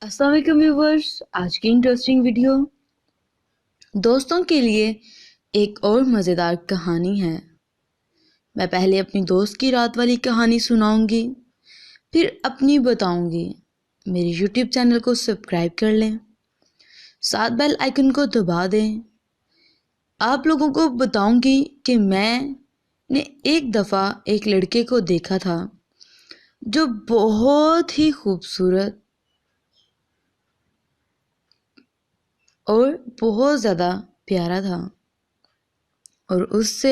अस्सलाम वालेकुम व्यूवर्स। आज की इंटरेस्टिंग वीडियो दोस्तों के लिए एक और मज़ेदार कहानी है। मैं पहले अपनी दोस्त की रात वाली कहानी सुनाऊंगी, फिर अपनी बताऊंगी। मेरे YouTube चैनल को सब्सक्राइब कर लें, साथ बेल आइकन को दबा दें। आप लोगों को बताऊंगी कि मैंने एक दफ़ा एक लड़के को देखा था जो बहुत ही खूबसूरत और बहुत ज़्यादा प्यारा था, और उससे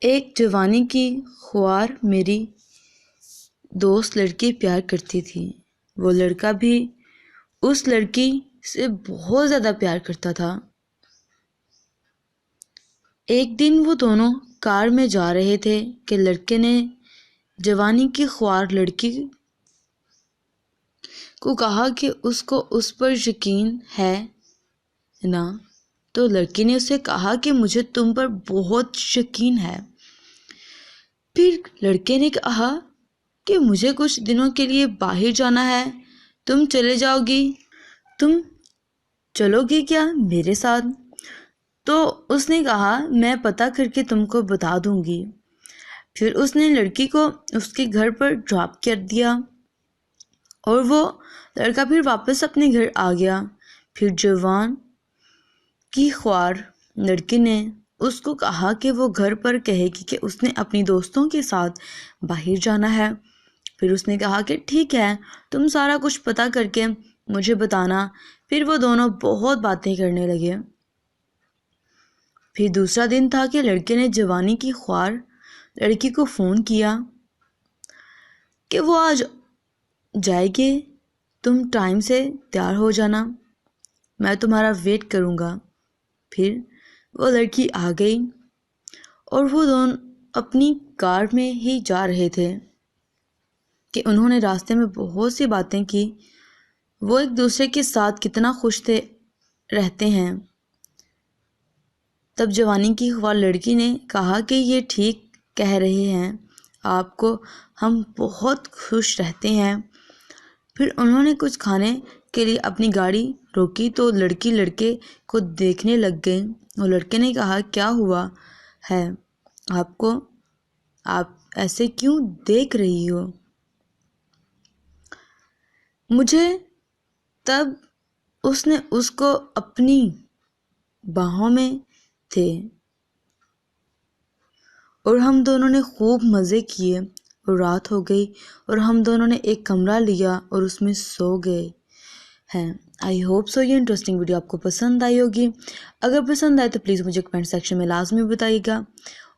एक जवानी की ख्वार मेरी दोस्त लड़की प्यार करती थी। वो लड़का भी उस लड़की से बहुत ज़्यादा प्यार करता था। एक दिन वो दोनों कार में जा रहे थे कि लड़के ने जवानी की ख्वार लड़की को कहा कि उसको उस पर यकीन है ना। तो लड़की ने उसे कहा कि मुझे तुम पर बहुत यकीन है। फिर लड़के ने कहा कि मुझे कुछ दिनों के लिए बाहर जाना है, तुम चले जाओगी? तुम चलोगी क्या मेरे साथ? तो उसने कहा मैं पता करके तुमको बता दूंगी। फिर उसने लड़की को उसके घर पर ड्रॉप कर दिया और वो लड़का फिर वापस अपने घर आ गया। फिर जवान की ख्वार लड़की ने उसको कहा कि वो घर पर कहेगी कि उसने अपनी दोस्तों के साथ बाहर जाना है। फिर उसने कहा कि ठीक है, तुम सारा कुछ पता करके मुझे बताना। फिर वो दोनों बहुत बातें करने लगे। फिर दूसरा दिन था कि लड़के ने जवानी की ख्वार लड़की को फ़ोन किया कि वो आज जाएगी, तुम टाइम से तैयार हो जाना, मैं तुम्हारा वेट करूँगा। फिर वो लड़की आ गई और वो दोनों अपनी कार में ही जा रहे थे कि उन्होंने रास्ते में बहुत सी बातें की। वो एक दूसरे के साथ कितना खुश थे रहते हैं। तब जवानी की ख्वार लड़की ने कहा कि ये ठीक कह रहे हैं, आपको हम बहुत खुश रहते हैं। फिर उन्होंने कुछ खाने के लिए अपनी गाड़ी रोकी तो लड़की लड़के को देखने लग गई और लड़के ने कहा क्या हुआ है आपको, आप ऐसे क्यों देख रही हो मुझे? तब उसने उसको अपनी बाहों में थे और हम दोनों ने खूब मज़े किए और रात हो गई और हम दोनों ने एक कमरा लिया और उसमें सो गए हैं। आई होप सो ये इंटरेस्टिंग वीडियो आपको पसंद आई होगी। अगर पसंद आए तो प्लीज़ मुझे कमेंट सेक्शन में लाजमी बताइएगा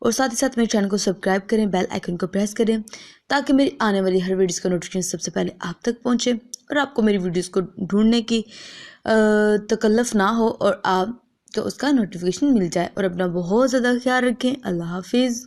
और साथ ही साथ मेरे चैनल को सब्सक्राइब करें, बेल आइकन को प्रेस करें ताकि मेरी आने वाली हर वीडियोज़ का नोटिफिकेशन सबसे पहले आप तक पहुँचे और आपको मेरी वीडियोज़ को ढूंढने की तकल्लुफ़ ना हो और आप तो उसका नोटिफिकेशन मिल जाए। और अपना बहुत ज़्यादा ख्याल रखें। अल्लाह हाफिज़।